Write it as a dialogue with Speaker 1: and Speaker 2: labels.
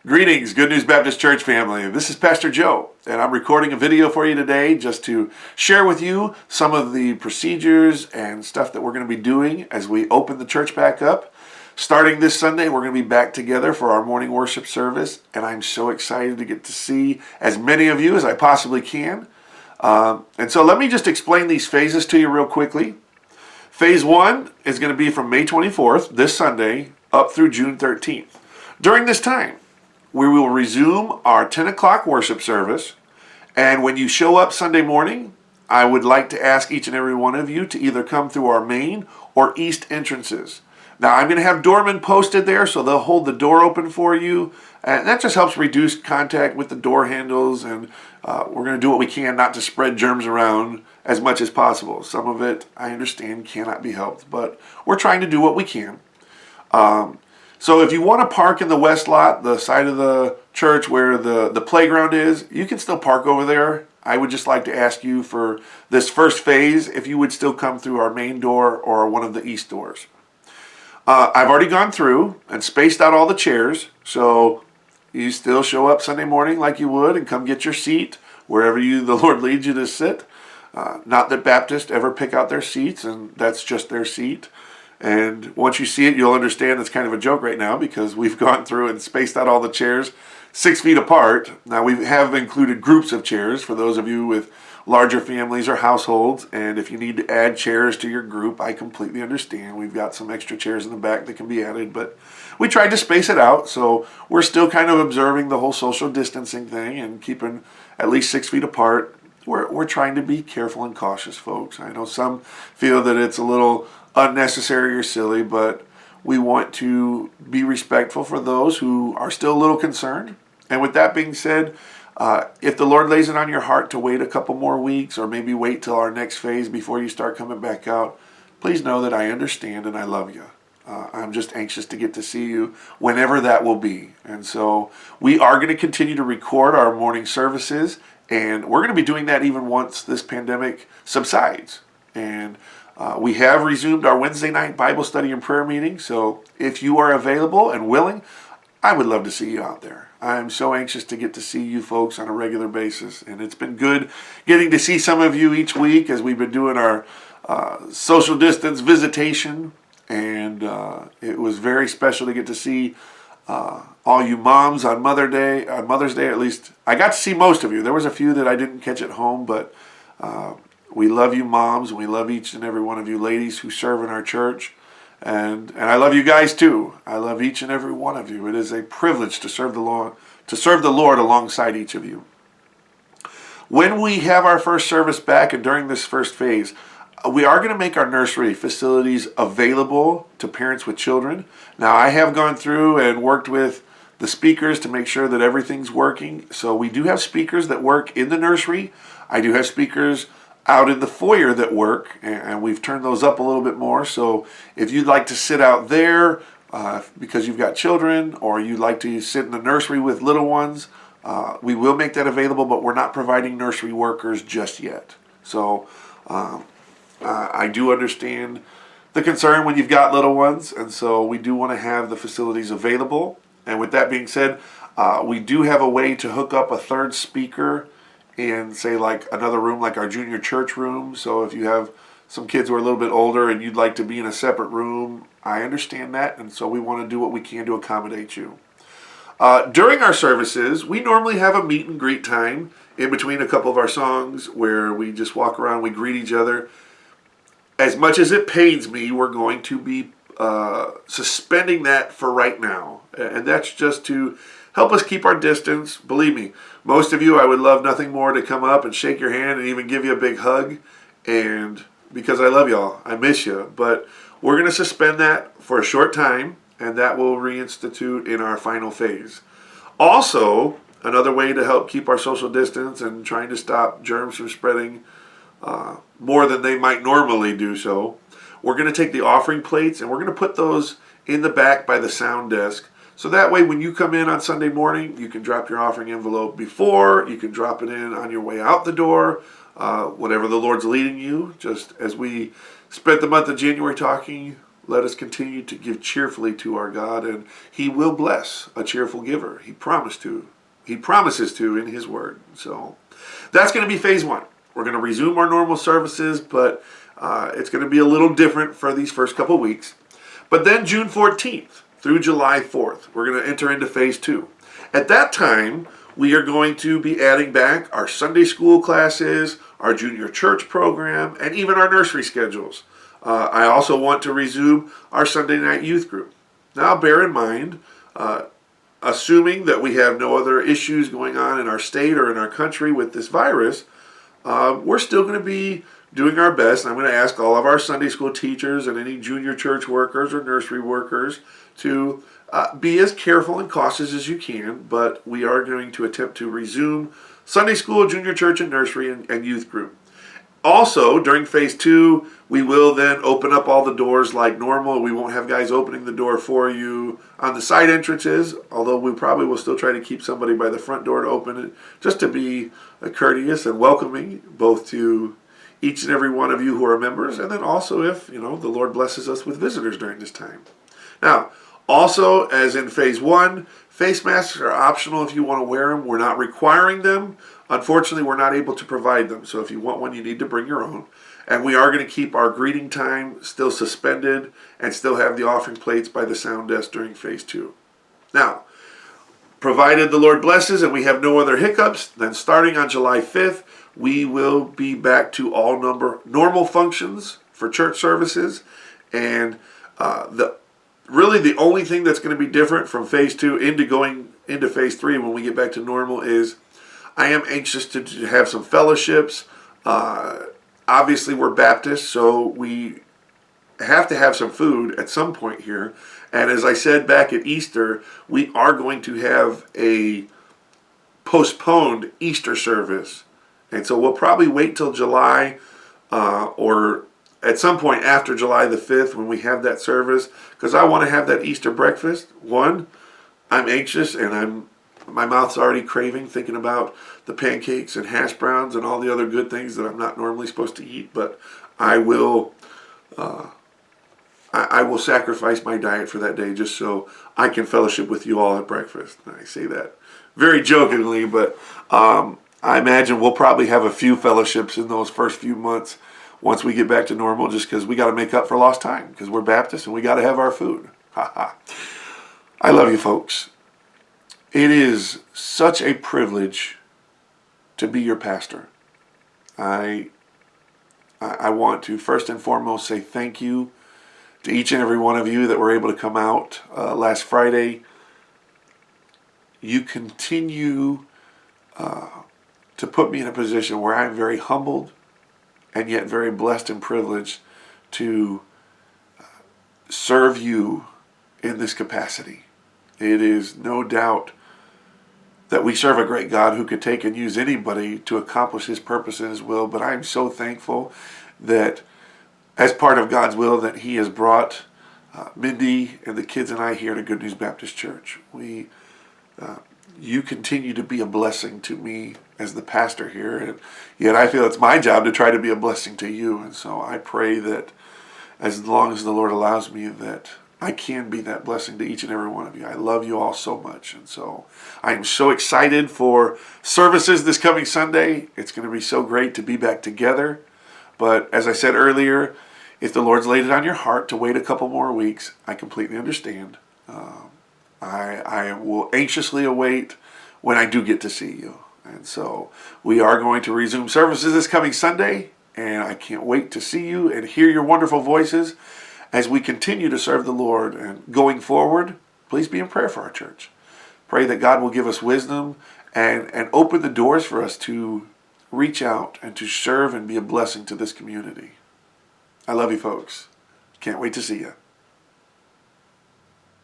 Speaker 1: Greetings, Good News Baptist Church family. This is Pastor Joe, and I'm recording a video for you today just to share with you some of the procedures and stuff that we're going to be doing as we open the church back up. Starting this Sunday, we're going to be back together for our morning worship service, and I'm so excited to get to see as many of you as I possibly can. And so let me just explain these phases to you real quickly. Phase 1 is going to be from May 24th, this Sunday, up through June 13th. During this time, we will resume our 10 o'clock worship service. And when you show up Sunday morning, I would like to ask each and every one of you to either come through our main or east entrances. Now, I'm going to have doormen posted there, so they'll hold the door open for you. And that just helps reduce contact with the door handles. And we're going to do what we can not to spread germs around as much as possible. Some of it, I understand, cannot be helped. But we're trying to do what we can. So if you want to park in the west lot, the side of the church where the playground is, you can still park over there. I would just like to ask you for this first phase if you would still come through our main door or one of the east doors. I've already gone through and spaced out all the chairs, so you still show up Sunday morning like you would and come get your seat wherever the Lord leads you to sit. Not that Baptists ever pick out their seats, and that's just their seat. And once you see it, you'll understand it's kind of a joke right now because we've gone through and spaced out all the chairs 6 feet apart. Now, we have included groups of chairs for those of you with larger families or households. And if you need to add chairs to your group, I completely understand. We've got some extra chairs in the back that can be added. But we tried to space it out, so we're still kind of observing the whole social distancing thing and keeping at least 6 feet apart. We're trying to be careful and cautious, folks. I know some feel that it's a little unnecessary or silly, but we want to be respectful for those who are still a little concerned. And with that being said, if the Lord lays it on your heart to wait a couple more weeks or maybe wait till our next phase before you start coming back out, please know that I understand and I love you. I'm just anxious to get to see you whenever that will be. And so we are going to continue to record our morning services, and we're going to be doing that even once this pandemic subsides. And we have resumed our Wednesday night Bible study and prayer meeting, so if you are available and willing, I would love to see you out there. I'm so anxious to get to see you folks on a regular basis, and it's been good getting to see some of you each week as we've been doing our social distance visitation, and it was very special to get to see all you moms on Mother's Day, at least. I got to see most of you. There was a few that I didn't catch at home, but we love you moms, and we love each and every one of you ladies who serve in our church. And I love you guys too. I love each and every one of you. It is a privilege to serve the Lord alongside each of you. When we have our first service back and during this first phase, we are going to make our nursery facilities available to parents with children. Now, I have gone through and worked with the speakers to make sure that everything's working. So we do have speakers that work in the nursery. I do have speakers out in the foyer that work, and we've turned those up a little bit more. So if you'd like to sit out there because you've got children, or you'd like to sit in the nursery with little ones, we will make that available, but we're not providing nursery workers just yet. So I do understand the concern when you've got little ones, and so we do want to have the facilities available. And with that being said, we do have a way to hook up a third speaker in, say, like another room, like our junior church room. So if you have some kids who are a little bit older and you'd like to be in a separate room, I understand that, and so we want to do what we can to accommodate you. During our services, we normally have a meet and greet time in between a couple of our songs where we just walk around, we greet each other. As much as it pains me, we're going to be suspending that for right now, and that's just to help us keep our distance. Believe me, most of you, I would love nothing more to come up and shake your hand and even give you a big hug. And because I love y'all, I miss you. But we're going to suspend that for a short time, and that will reinstitute in our final phase. Also, another way to help keep our social distance and trying to stop germs from spreading more than they might normally do so, we're going to take the offering plates and we're going to put those in the back by the sound desk. So that way, when you come in on Sunday morning, you can drop your offering envelope before, you can drop it in on your way out the door, whatever the Lord's leading you. Just as we spent the month of January talking Let us continue to give cheerfully to our God, and He will bless a cheerful giver. He promised to. He promises to in His Word. So that's going to be phase one. We're going to resume our normal services, but it's going to be a little different for these first couple weeks. But then June 14th through July 4th, we're going to enter into phase two. At that time, we are going to be adding back our Sunday school classes, our junior church program, and even our nursery schedules. I also want to resume our Sunday night youth group. Now, bear in mind, assuming that we have no other issues going on in our state or in our country with this virus, we're still going to be doing our best. I'm going to ask all of our Sunday school teachers and any junior church workers or nursery workers to be as careful and cautious as you can, but we are going to attempt to resume Sunday school, junior church, and nursery and youth group. Also, during phase two, we will then open up all the doors like normal. We won't have guys opening the door for you on the side entrances, although we probably will still try to keep somebody by the front door to open it, just to be courteous and welcoming, both to each and every one of you who are members, and then also if, the Lord blesses us with visitors during this time. Now, also, as in phase one, face masks are optional if you want to wear them. We're not requiring them. Unfortunately, we're not able to provide them. So if you want one, you need to bring your own. And we are going to keep our greeting time still suspended and still have the offering plates by the sound desk during phase two. Now, provided the Lord blesses and we have no other hiccups, then starting on July 5th, we will be back to all normal functions for church services. And the only thing that's going to be different from phase two going into phase three when we get back to normal is I am anxious to have some fellowships. Obviously, we're Baptists, so we have to have some food at some point here. And as I said back at Easter, we are going to have a postponed Easter service. And so we'll probably wait till July or at some point after July the 5th when we have that service, because I want to have that Easter breakfast. One, I'm anxious and my mouth's already craving thinking about the pancakes and hash browns and all the other good things that I'm not normally supposed to eat, but I will sacrifice my diet for that day just so I can fellowship with you all at breakfast. And I say that very jokingly, but I imagine we'll probably have a few fellowships in those first few months once we get back to normal, just because we got to make up for lost time, because we're Baptists and we got to have our food. I love you folks. It is such a privilege to be your pastor. I want to first and foremost say thank you to each and every one of you that were able to come out last Friday. You continue to put me in a position where I'm very humbled and yet very blessed and privileged to serve you in this capacity. It is no doubt that we serve a great God who could take and use anybody to accomplish His purpose and His will, but I'm so thankful that as part of God's will that He has brought Mindy and the kids and I here to Good News Baptist Church. You continue to be a blessing to me as the pastor here, and yet I feel it's my job to try to be a blessing to you. And so I pray that as long as the Lord allows me, that I can be that blessing to each and every one of you. I love you all so much, and so I am so excited for services this coming Sunday. It's going to be so great to be back together. But as I said earlier, if the Lord's laid it on your heart to wait a couple more weeks, I completely understand. I will anxiously await when I do get to see you. And so we are going to resume services this coming Sunday, and I can't wait to see you and hear your wonderful voices as we continue to serve the Lord. And going forward, please be in prayer for our church. Pray that God will give us wisdom and open the doors for us to reach out and to serve and be a blessing to this community. I love you folks. Can't wait to see you.